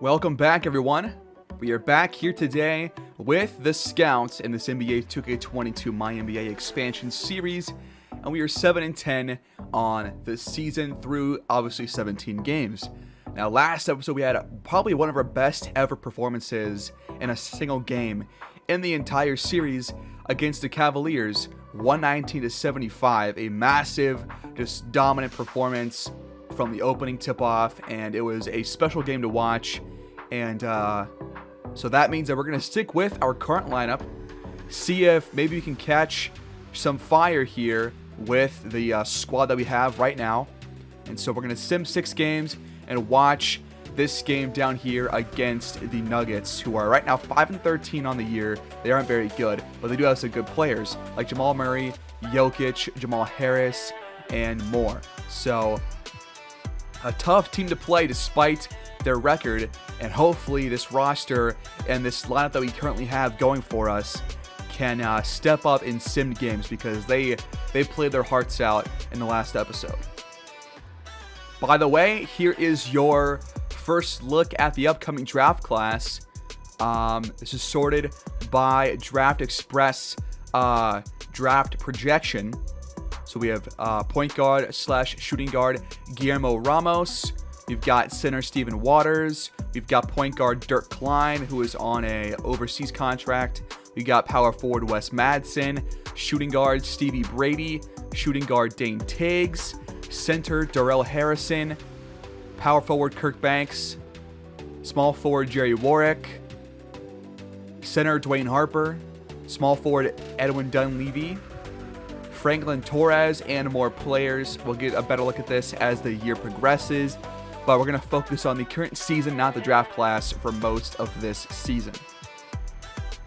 Welcome back, everyone. We are back here today with the Scouts in this NBA 2K22 MyNBA expansion series, and we are 7-10 on the season through obviously 17 games. Now, last episode we had probably one of our best ever performances in a single game in the entire series against the Cavaliers, 119-75, a massive, just dominant performance from the opening tip-off, and it was a special game to watch. And so that means that we're going to stick with our current lineup, see if maybe we can catch some fire here with the squad that we have right now. And so we're going to sim 6 games and watch this game down here against the Nuggets, who are right now 5-13 on the year. They aren't very good, but they do have some good players like Jamal Murray, Jokic, Jamal Harris, and more. So a tough team to play despite their record, and hopefully this roster and this lineup that we currently have going for us can step up in simmed games, because they played their hearts out in the last episode. By the way, here is your first look at the upcoming draft class. This is sorted by Draft Express draft projection. So we have point guard / shooting guard Guillermo Ramos. We've got center Steven Waters. We've got point guard Dirk Klein, who is on a overseas contract. We got power forward Wes Madsen, shooting guard Stevie Brady, shooting guard Dane Tiggs, center Darrell Harrison, power forward Kirk Banks, small forward Jerry Warwick, center Dwayne Harper, small forward Edwin Dunleavy, Franklin Torres, and more players. We'll get a better look at this as the year progresses, but we're going to focus on the current season, not the draft class, for most of this season.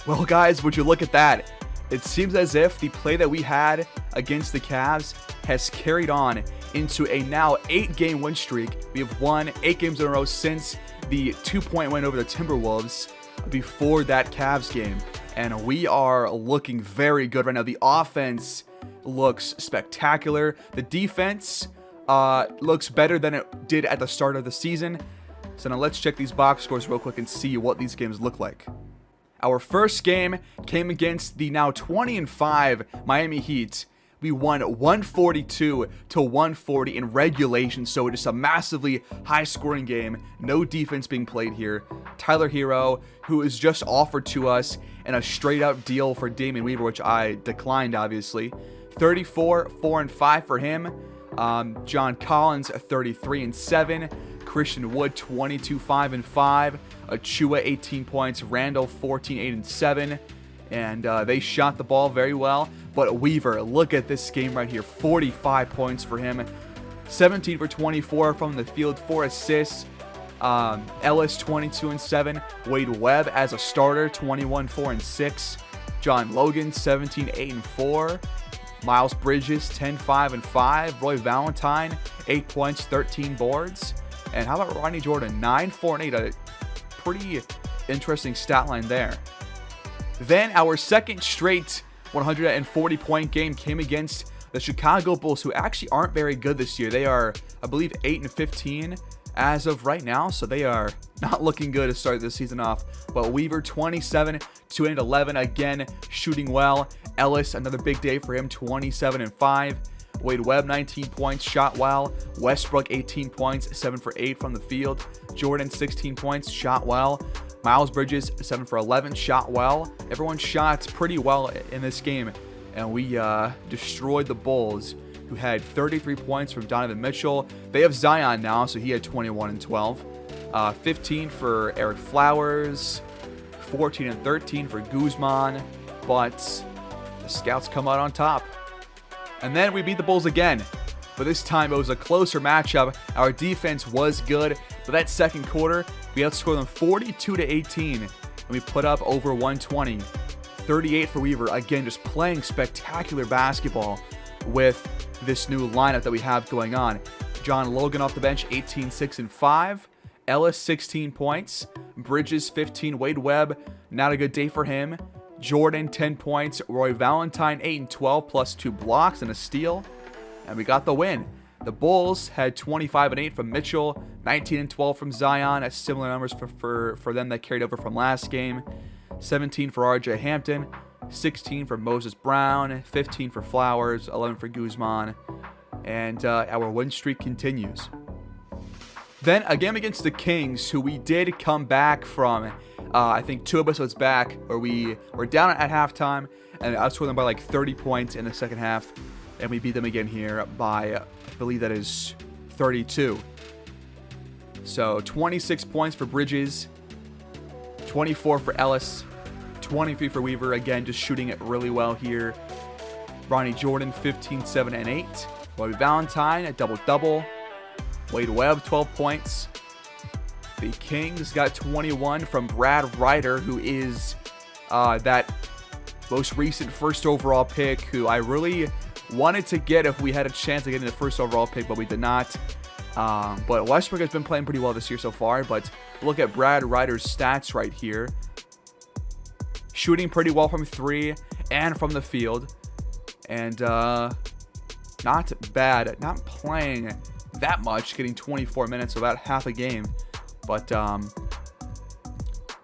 Well, guys, would you look at that? It seems as if the play that we had against the Cavs has carried on into a now 8-game win streak. We have won 8 games in a row since the 2-point win over the Timberwolves before that Cavs game, and we are looking very good right now. The offense looks spectacular. The defense looks better than it did at the start of the season. So now let's check these box scores real quick and see what these games look like. Our first game came against the now 20-5 Miami Heat. We won 142-140 in regulation, so just a massively high-scoring game. No defense being played here. Tyler Hero, who is just offered to us in a straight-up deal for Damian Weaver, which I declined, obviously. 34, 4-5 for him. John Collins, 33-7. Christian Wood, 22-5-5. Achua, 18 points. Randall, 14-8-7. And they shot the ball very well. But Weaver, look at this game right here. 45 points for him. 17 for 24 from the field, 4 assists. Ellis, 22-7. Wade Webb as a starter, 21-4-6. John Logan, 17-8-4. Miles Bridges, 10-5-5. Roy Valentine, 8 points, 13 boards. And how about Ronnie Jordan, 9-4-8. A pretty interesting stat line there. Then our second straight 140-point game came against the Chicago Bulls, who actually aren't very good this year. They are, I believe, 8-15 as of right now, so they are not looking good to start this season off. But Weaver, 27-2-11, again shooting well. Ellis, another big day for him, 27-5. Wade Webb, 19 points, shot well. Westbrook, 18 points, 7 for 8 from the field. Jordan, 16 points, shot well. Miles Bridges, 7 for 11, shot well. Everyone shot pretty well in this game, and we destroyed the Bulls, who had 33 points from Donovan Mitchell. They have Zion now, so he had 21-12. 15 for Eric Flowers, 14-13 for Guzman, but the Scouts come out on top. And then we beat the Bulls again, but this time it was a closer matchup. Our defense was good, but that second quarter, we outscored them 42-18, and we put up over 120. 38 for Weaver, again, just playing spectacular basketball with this new lineup that we have going on. John Logan off the bench, 18-6-5. Ellis, 16 points. Bridges, 15. Wade Webb, not a good day for him. Jordan, 10 points. Roy Valentine, 8-12, plus 2 blocks and a steal. And we got the win. The Bulls had 25 and 8 from Mitchell, 19 and 12 from Zion. That's similar numbers for them that carried over from last game. 17 for RJ Hampton, 16 for Moses Brown, 15 for Flowers, 11 for Guzman. And our win streak continues. Then a game against the Kings, who we did come back from, I think 2 episodes back, where we were down at halftime, and outscored them by like 30 points in the second half, and we beat them again here by, I believe that is 32. So 26 points for Bridges, 24 for Ellis, 23 for Weaver, again just shooting it really well here. Ronnie Jordan, 15, 7, and 8. Bobby Valentine, a double-double. Wade Webb, 12 points. The Kings got 21 from Brad Ryder, who is that most recent first overall pick, who I really wanted to get if we had a chance of getting the first overall pick, but we did not. But Westbrook has been playing pretty well this year so far, but look at Brad Ryder's stats right here. Shooting pretty well from 3 and from the field. And not bad. Not playing that much, getting 24 minutes, so about half a game. But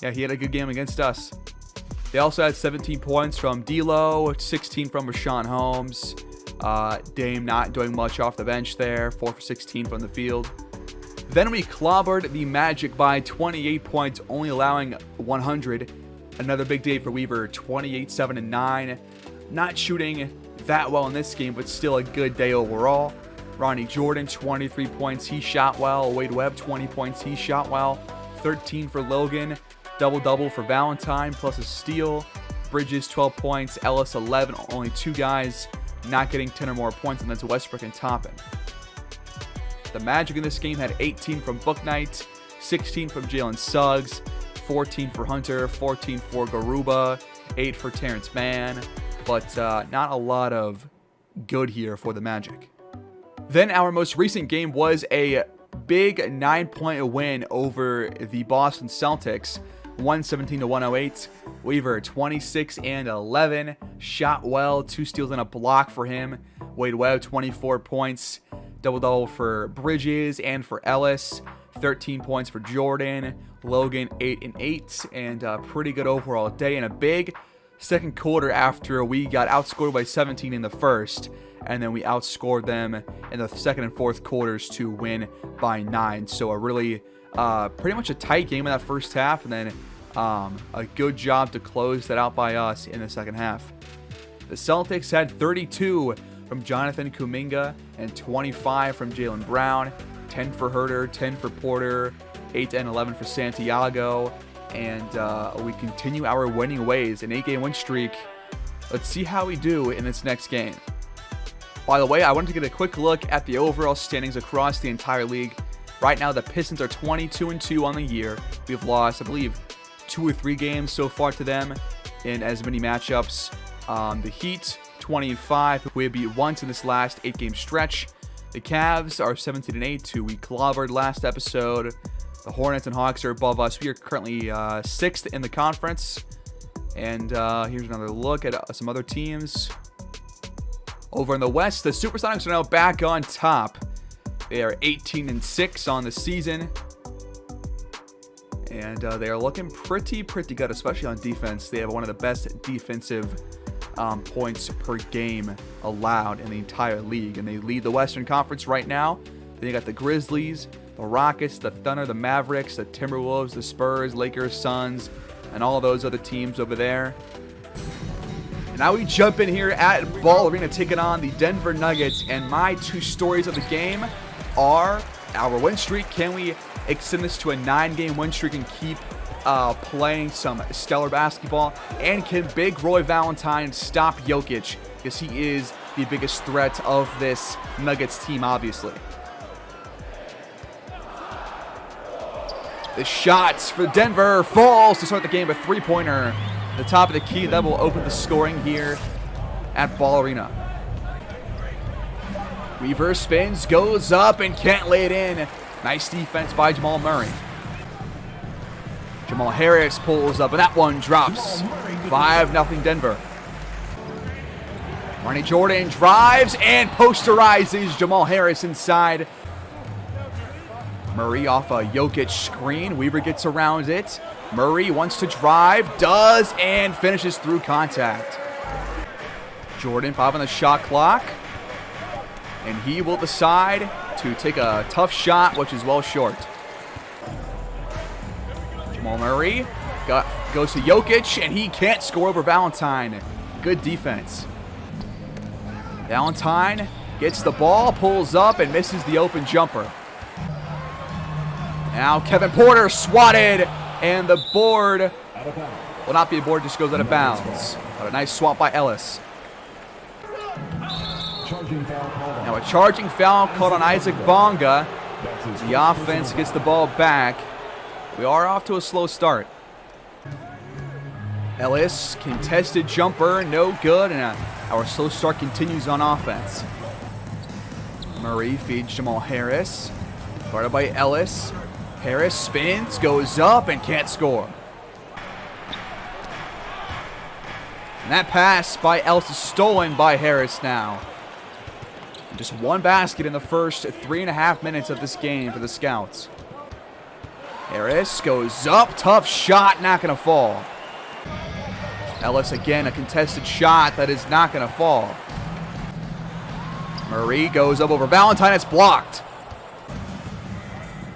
yeah, he had a good game against us. They also had 17 points from D'Lo, 16 from Rashawn Holmes. Dame not doing much off the bench there, 4 for 16 from the field. Then we clobbered the Magic by 28 points, only allowing 100. Another big day for Weaver, 28, 7, and 9. Not shooting that well in this game, but still a good day overall. Ronnie Jordan, 23 points, he shot well. Wade Webb, 20 points, he shot well. 13 for Logan, double-double for Valentine, plus a steal. Bridges, 12 points, Ellis, 11, only 2 guys not getting 10 or more points, and that's Westbrook and Toppin. The Magic in this game had 18 from Bouknight, 16 from Jalen Suggs, 14 for Hunter, 14 for Garuba, 8 for Terrence Mann, but not a lot of good here for the Magic. Then our most recent game was a big 9-point win over the Boston Celtics, 117 to 108. Weaver, 26 and 11, shot well, 2 steals and a block for him. Wade Webb, 24 points, double-double for Bridges and for Ellis, 13 points for Jordan. Logan, 8 and 8, and a pretty good overall day, and a big second quarter after we got outscored by 17 in the first, and then we outscored them in the second and fourth quarters to win by 9. So a really pretty much a tight game in that first half, and then a good job to close that out by us in the second half. The Celtics had 32 from Jonathan Kuminga and 25 from Jaylen Brown, 10 for Herter, 10 for Porter, 8 and 11 for Santiago, and we continue our winning ways, an 8-game win streak. Let's see how we do in this next game. By the way, I wanted to get a quick look at the overall standings across the entire league. Right now, the Pistons are 22-2 on the year. We've lost, I believe, 2 or 3 games so far to them in as many matchups. The Heat, 25. We have beat once in this last 8-game stretch. The Cavs are 17-8, who we clobbered last episode. The Hornets and Hawks are above us. We are currently 6th in the conference. And here's another look at some other teams. Over in the West, the Supersonics are now back on top. They are 18-6 on the season. And they are looking pretty good, especially on defense. They have one of the best defensive points per game allowed in the entire league. And they lead the Western Conference right now. Then you got the Grizzlies, the Rockets, the Thunder, the Mavericks, the Timberwolves, the Spurs, Lakers, Suns, and all those other teams over there. And now we jump in here at Ball Arena, taking on the Denver Nuggets. And my 2 stories of the game are our win streak. Can we extend this to a 9-game win streak and keep playing some stellar basketball? And can Big Roy Valentine stop Jokic? Because he is the biggest threat of this Nuggets team, obviously. The shots for Denver falls to start the game. A 3-pointer. The top of the key. That will open the scoring here at Ball Arena. Weaver spins, goes up, and can't lay it in. Nice defense by Jamal Murray. Jamal Harris pulls up, and that one drops. 5-0 Denver. Ronnie Jordan drives and posterizes Jamal Harris inside. Murray off a Jokic screen. Weaver gets around it. Murray wants to drive, does, and finishes through contact. Jordan 5 on the shot clock. And he will decide to take a tough shot, which is well short. Jamal Murray goes to Jokic, and he can't score over Valentine. Good defense. Valentine gets the ball, pulls up, and misses the open jumper. Now Kevin Porter swatted, and the board will not be a board, just goes out of bounds. But a nice swat by Ellis. Now a charging foul called on Isaac Bonga. The offense gets the ball back. We are off to a slow start. Ellis, contested jumper, no good, and our slow start continues on offense. Murray feeds Jamal Harris, guarded by Ellis. Harris spins, goes up, and can't score. And that pass by Ellis is stolen by Harris now. Just one basket in the first 3.5 minutes of this game for the Scouts. Harris goes up, tough shot, not going to fall. Ellis again, a contested shot that is not going to fall. Murray goes up over Valentine, it's blocked.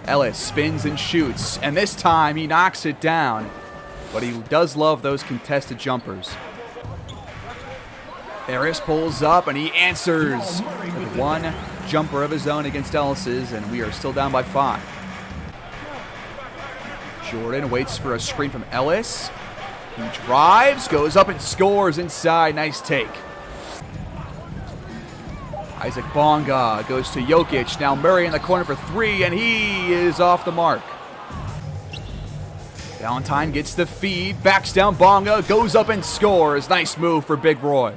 Ellis spins and shoots, and this time he knocks it down. But he does love those contested jumpers. Harris pulls up, and he answers with one jumper of his own against Ellis's, and we are still down by 5. Jordan waits for a screen from Ellis. He drives, goes up and scores inside. Nice take. Isaac Bonga goes to Jokic. Now Murray in the corner for 3, and he is off the mark. Valentine gets the feed, backs down Bonga, goes up and scores. Nice move for Big Roy.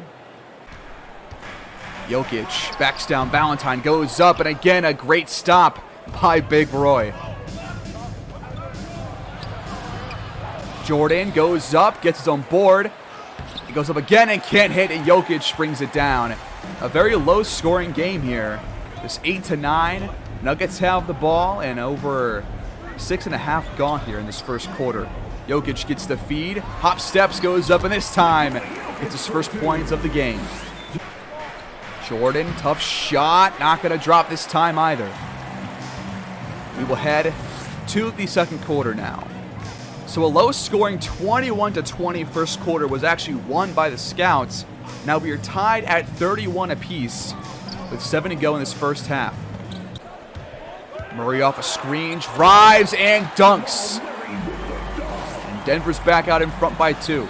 Jokic backs down Valentine, goes up, and again a great stop by Big Roy. Jordan goes up, gets his own board. He goes up again and can't hit, and Jokic brings it down. A very low-scoring game here. Just 8-9. Nuggets have the ball, and over 6.5 gone here in this first quarter. Jokic gets the feed, hop steps, goes up, and this time gets his first points of the game. Jordan, tough shot, not going to drop this time either. We will head to the second quarter now. So a low-scoring 21-20 first quarter was actually won by the Scouts. Now we are tied at 31 apiece with 7 to go in this first half. Murray off a screen, drives and dunks. And Denver's back out in front by 2.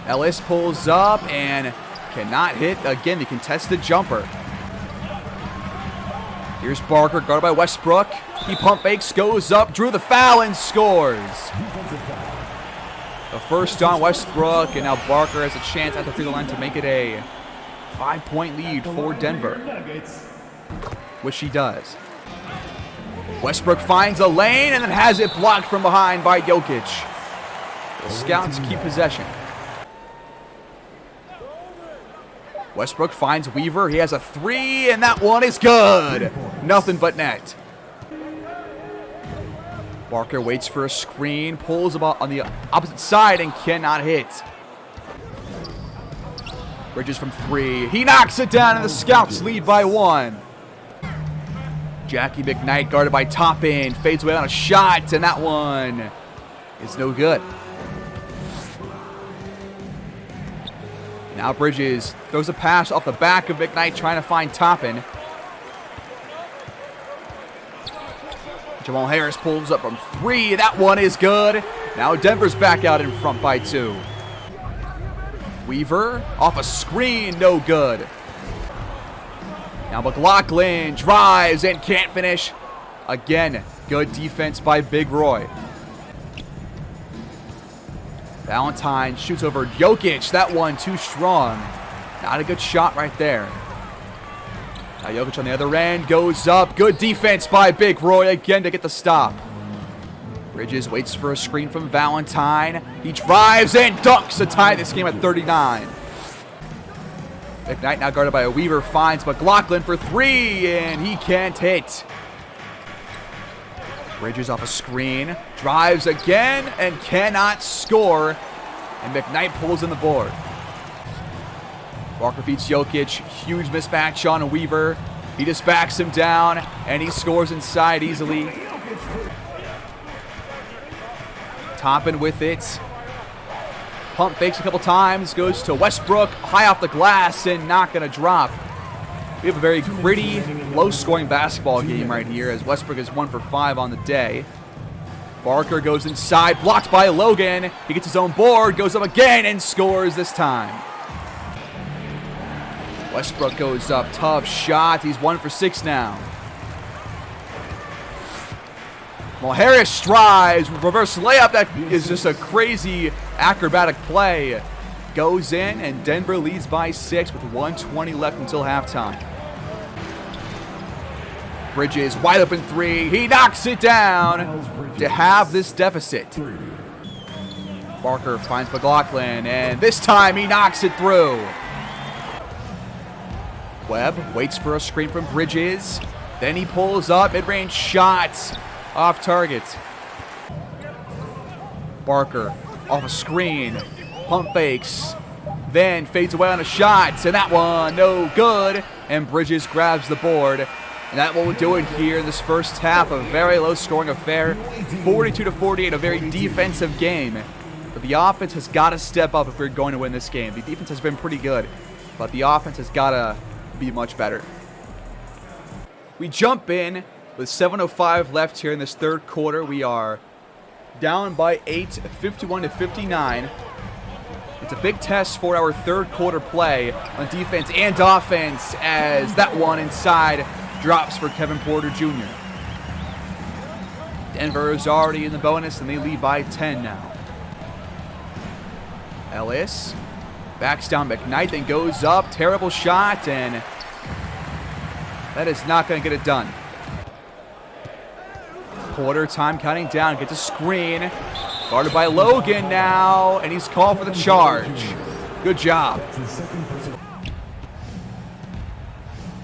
Ellis pulls up and cannot hit, again, the contested jumper. Here's Barker, guarded by Westbrook. He pump fakes, goes up, drew the foul, and scores. The first on Westbrook, and now Barker has a chance at the free throw line to make it a 5-point lead for Denver, which he does. Westbrook finds a lane and then has it blocked from behind by Jokic. The Scouts keep possession. Westbrook finds Weaver. He has a 3, and that one is good. Nothing but net. Barker waits for a screen, pulls about on the opposite side, and cannot hit. Bridges from 3. He knocks it down, and the Scouts lead by 1. Jackie McKnight, guarded by Toppin, fades away on a shot, and that one is no good. Now Bridges throws a pass off the back of McKnight, trying to find Toppin. Jamal Harris pulls up from 3. That one is good. Now Denver's back out in front by 2. Weaver off a screen, no good. Now McLaughlin drives and can't finish. Again, good defense by Big Roy. Valentine shoots over Jokic. That one too strong. Not a good shot right there. Now Jokic on the other end goes up. Good defense by Big Roy again to get the stop. Bridges waits for a screen from Valentine. He drives and dunks to tie this game at 39. McKnight now guarded by a Weaver, finds McLaughlin for three, and he can't hit. Bridges off a screen, drives again, and cannot score. And McKnight pulls in the board. Barker feeds Jokic, huge mismatch on a Weaver. He just backs him down, and he scores inside easily. Toppin with it. Pump fakes a couple times, goes to Westbrook, high off the glass, and not going to drop. We have a very gritty, low-scoring basketball game right here, as Westbrook is 1 for 5 on the day. Barker goes inside, blocked by Logan. He gets his own board, goes up again, and scores this time. Westbrook goes up, tough shot. He's 1 for 6 now. Well, Harris strives, reverse layup. That is just a crazy acrobatic play. Goes in, and Denver leads by 6 with 1:20 left until halftime. Bridges wide open three. He knocks it down to have this deficit. Barker finds McLaughlin, and this time he knocks it through. Webb waits for a screen from Bridges. Then he pulls up, mid-range shots off target. Barker off a screen, pump fakes, then fades away on a shot, and that one no good, and Bridges grabs the board. And that will do it here in this first half, a very low-scoring affair, 42-48, a very defensive game. But the offense has got to step up if we're going to win this game. The defense has been pretty good, but the offense has got to be much better. We jump in with 7:05 left here in this third quarter. We are down by 8, 51-59. It's a big test for our third quarter play on defense and offense, as that one inside drops for Kevin Porter Jr. Denver is already in the bonus, and they lead by 10 now. Ellis backs down McKnight, then goes up. Terrible shot, and that is not going to get it done. Porter, time counting down, gets a screen. Guarded by Logan now, and he's called for the charge. Good job.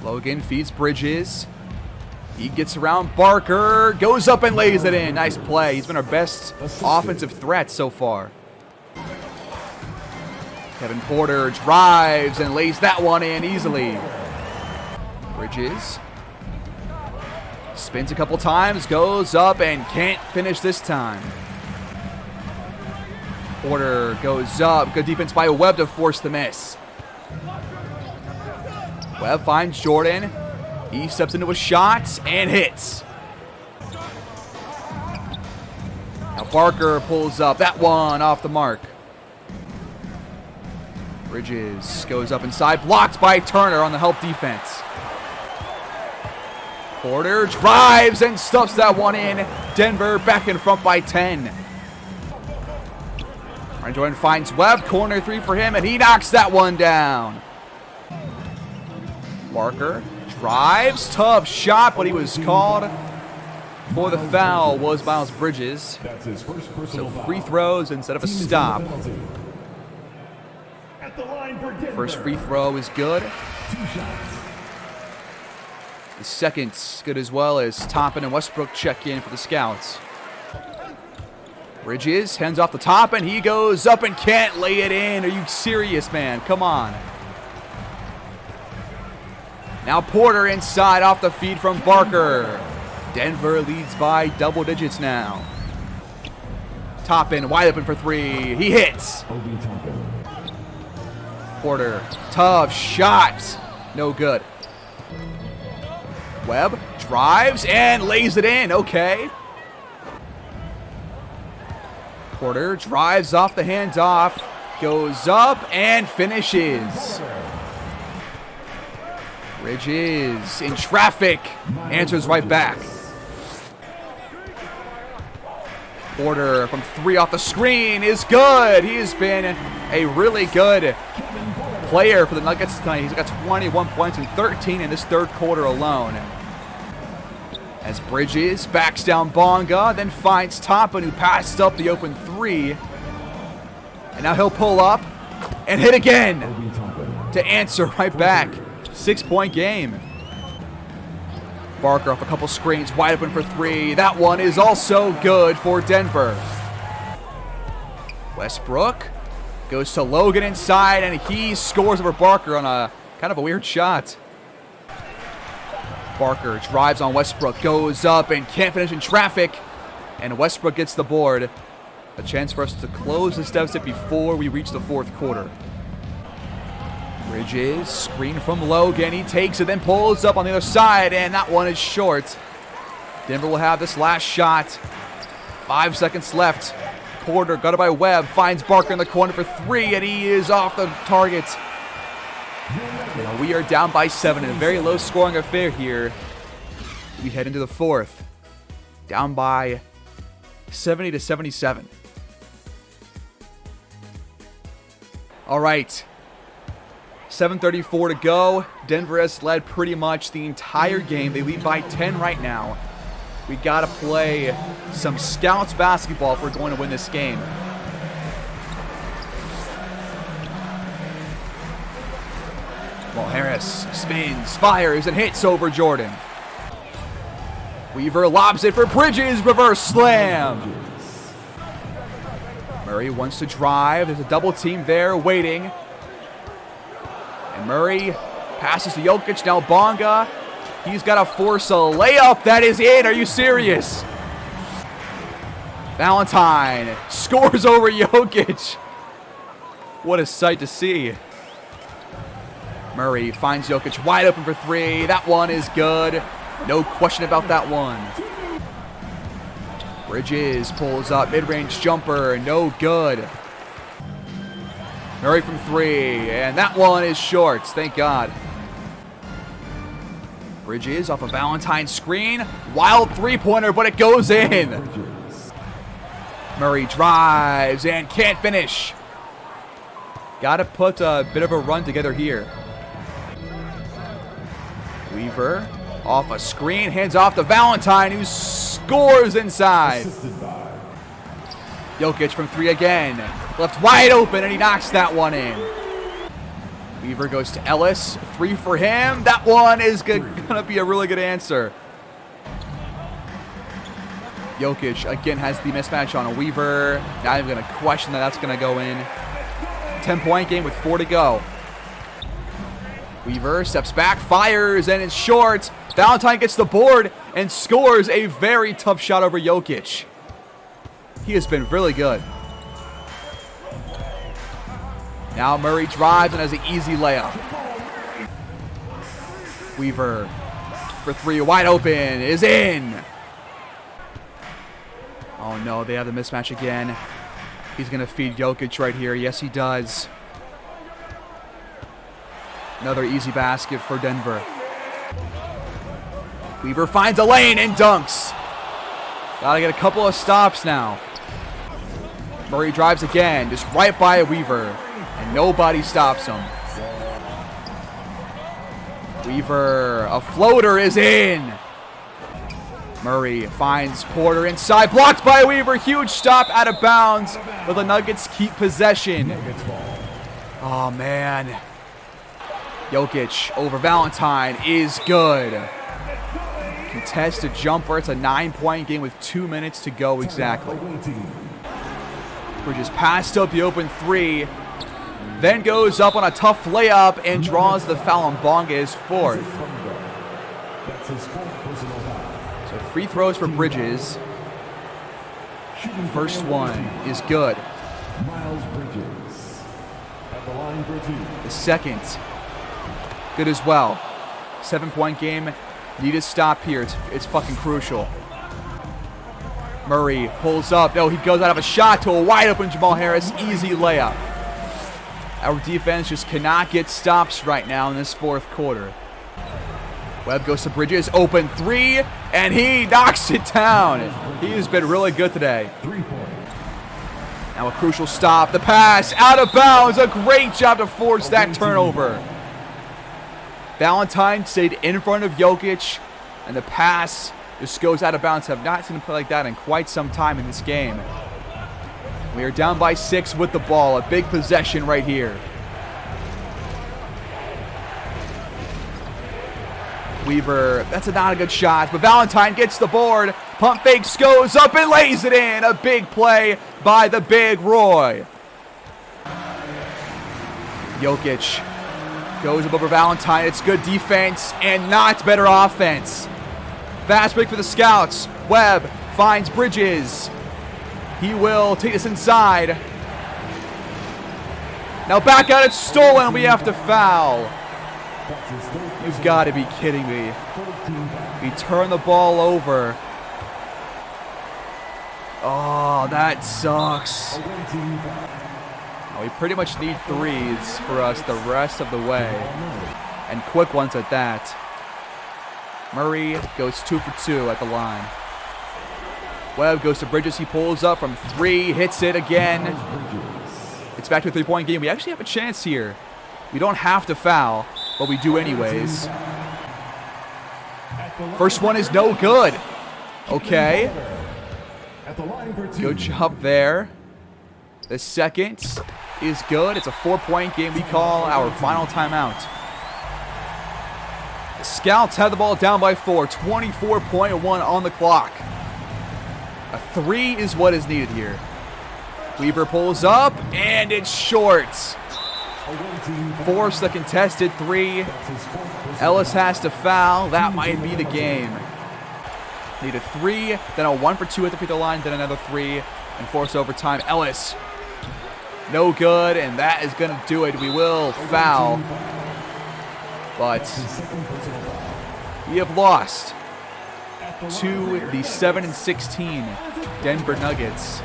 Logan feeds Bridges. He gets around Barker, goes up and lays it in. Nice play. He's been our best offensive threat so far. Kevin Porter drives and lays that one in easily. Bridges spins a couple times, goes up and can't finish this time. Porter goes up. Good defense by Webb to force the miss. Webb finds Jordan. He steps into a shot and hits. Now Barker pulls up. That one off the mark. Bridges goes up inside. Blocked by Turner on the help defense. Porter drives and stuffs that one in. Denver back in front by 10. Jordan finds Webb. Corner three for him, and he knocks that one down. Barker drives. Tough shot, but he was called for the foul. Was Miles Bridges. So free throws instead of a stop. First free throw is good. The second's good as well, as Toppin and Westbrook check in for the Scouts. Bridges hands off the top, and he goes up and can't lay it in. Are you serious, man? Come on. Now Porter inside off the feed from Barker. Denver leads by double digits now. Toppin wide open for three. He hits. Porter, tough shot. No good. Webb drives and lays it in. Okay. Porter drives off the handoff, goes up and finishes. Bridges in traffic, answers right back. Porter from three off the screen is good. He has been a really good player for the Nuggets tonight. He's got 21 points and 13 in this third quarter alone. As Bridges backs down Bonga, then finds Toppin, who passed up the open three. And now he'll pull up and hit again. to answer right back. 6-point game. Barker off a couple screens, wide open for three. That one is also good for Denver. Westbrook goes to Logan inside, and he scores over Barker on a kind of a weird shot. Barker drives on Westbrook, goes up and can't finish in traffic, and Westbrook gets the board. A chance for us to close this deficit before we reach the fourth quarter. Bridges, screen from Logan. He takes it, then pulls up on the other side, and that one is short. Denver will have this last shot. 5 seconds left. Porter, guarded by Webb, finds Barker in the corner for three, and he is off the target. We are down by 7 in a very low-scoring affair here. We head into the fourth. Down by 70-77. All right. 7:34 to go. Denver has led pretty much the entire game. They lead by 10 right now. We got to play some Scouts basketball if we're going to win this game. Well, Harris spins, fires, and hits over Jordan. Weaver lobs it for Bridges. Reverse slam. Murray wants to drive. There's a double team there waiting. And Murray passes to Jokic. Now Bonga. He's got to force a layup. That is in. Are you serious? Valentine scores over Jokic. What a sight to see. Murray finds Jokic wide open for three. That one is good. No question about that one. Bridges pulls up. Mid-range jumper. No good. Murray from three, and that one is short. Thank God. Bridges off a Valentine screen. Wild three-pointer, but it goes in. Murray drives and can't finish. Got to put a bit of a run together here. Weaver off a screen, hands off to Valentine, who scores inside. Jokic from three again. Left wide open, and he knocks that one in. Weaver goes to Ellis. Three for him. That one is going to be a really good answer. Jokic again has the mismatch on a Weaver. Not even going to question that. That's going to go in. 10-point game with 4 to go. Weaver steps back, fires, and it's short. Valentine gets the board and scores a very tough shot over Jokic. He has been really good. Now Murray drives and has an easy layup. Weaver for three, wide open, is in. Oh no, they have the mismatch again. He's going to feed Jokic right here. Yes, he does. Another easy basket for Denver. Weaver finds a lane and dunks. Gotta get a couple of stops now. Murray drives again, just right by Weaver, and nobody stops him. Weaver, a floater is in. Murray finds Porter inside, blocked by Weaver. Huge stop out of bounds, but the Nuggets keep possession. Oh, man. Jokic over Valentine is good. Contested jumper. It's a 9-point game with 2 minutes to go exactly. Bridges passed up the open three, then goes up on a tough layup and draws the foul on Bonga, his fourth. So free throws for Bridges. First one is good. The second, good as well. 7-point game. Need a stop here. It's fucking crucial. Murray pulls up. No, he goes out of a shot to a wide open Jamal Harris. Easy layup. Our defense just cannot get stops right now in this fourth quarter. Webb goes to Bridges. Open three, and he knocks it down. He has been really good today. Now a crucial stop. The pass out of bounds. A great job to force that turnover. Valentine stayed in front of Jokic, and the pass just goes out of bounds. Have not seen him play like that in quite some time in this game. We are down by 6 with the ball. A big possession right here. Weaver, that's not a good shot, but Valentine gets the board. Pump fakes, goes up and lays it in. A big play by the big Roy. Jokic goes up over Valentine. It's good defense and not better offense. Fast break for the Scouts. Webb finds Bridges. He will take this inside. Now back out, it's stolen. We have to foul. You've got to be kidding me. We turn the ball over. Oh, that sucks. We pretty much need threes for us the rest of the way. And quick ones at that. Murray goes 2 for 2 at the line. Webb goes to Bridges. He pulls up from 3, hits it again. It's back to a 3-point game. We actually have a chance here. We don't have to foul, but we do anyways. First one is no good. Okay. Good job there. The second is good. It's a 4-point game. We call our final timeout. The Scouts have the ball down by 4. 24.1 on the clock. A 3 is what is needed here. Weaver pulls up, and it's short. Force the contested 3. Ellis has to foul. That might be the game. Need a 3, then a 1 for 2 at the free throw line, then another 3, and force overtime. Ellis, no good, and that is going to do it. We will foul, but we have lost to the 7-16 Denver Nuggets,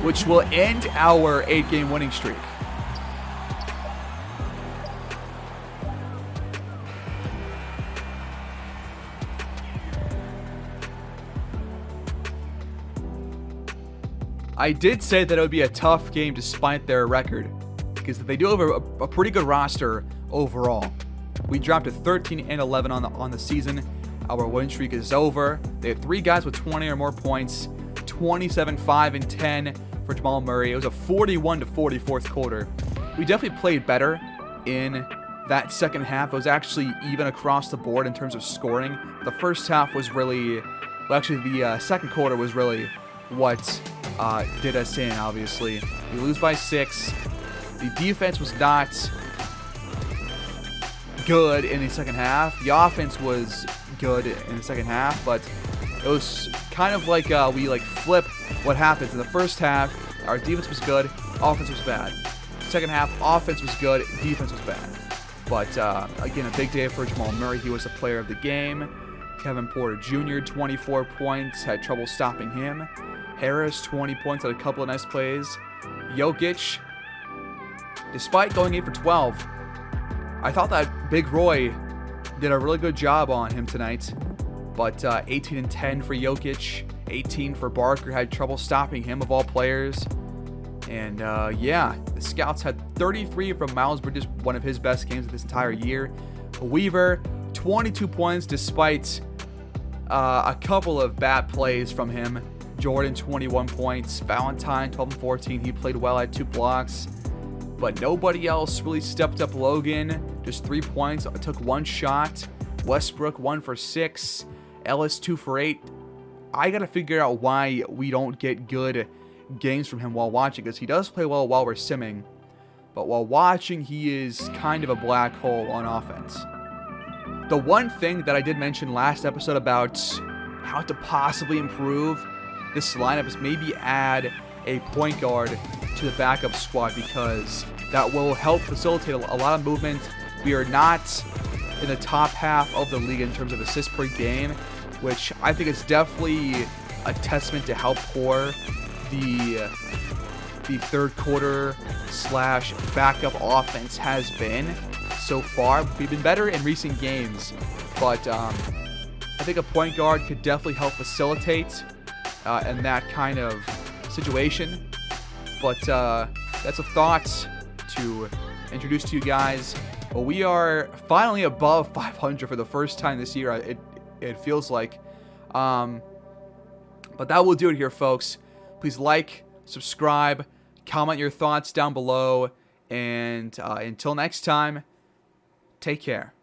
which will end our 8-game winning streak. I did say that it would be a tough game despite their record, because they do have a pretty good roster overall. We dropped to 13-11 on the season. Our win streak is over. They had 3 guys with 20 or more points, 27-5-10 for Jamal Murray. It was a 41-40 fourth quarter. We definitely played better in that second half. It was actually even across the board in terms of scoring. The first half was really, well, actually the second quarter was really what did us in, obviously. We lose by 6. The defense was not good in the second half. The offense was good in the second half, but it was kind of like we flip what happens. In the first half, our defense was good, offense was bad. Second half, offense was good, defense was bad. But again, a big day for Jamal Murray. He was the player of the game. Kevin Porter Jr., 24 points, had trouble stopping him. Harris, 20 points, had a couple of nice plays. Jokic, despite going 8 for 12, I thought that Big Roy did a really good job on him tonight. But 18 and 10 for Jokic, 18 for Barker, had trouble stopping him of all players. And yeah, the Scouts had 33 from Miles Bridges, one of his best games of this entire year. Weaver, 22 points despite a couple of bad plays from him. Jordan, 21 points. Valentine, 12 and 14. He played well, had 2 blocks. But nobody else really stepped up. Logan, just 3 points. Took 1 shot. Westbrook, 1 for 6. Ellis, 2 for 8. I got to figure out why we don't get good games from him while watching, because he does play well while we're simming. But while watching, he is kind of a black hole on offense. The one thing that I did mention last episode about how to possibly improve this lineup is maybe add a point guard to the backup squad, because that will help facilitate a lot of movement. We are not in the top half of the league in terms of assists per game, which I think is definitely a testament to how poor the third quarter / backup offense has been so far. We've been better in recent games, but I think a point guard could definitely help facilitate in that kind of situation. But that's a thought to introduce to you guys. Well, we are finally above 500 for the first time this year, it feels like. But that will do it here, folks. Please like, subscribe, comment your thoughts down below, and until next time, take care.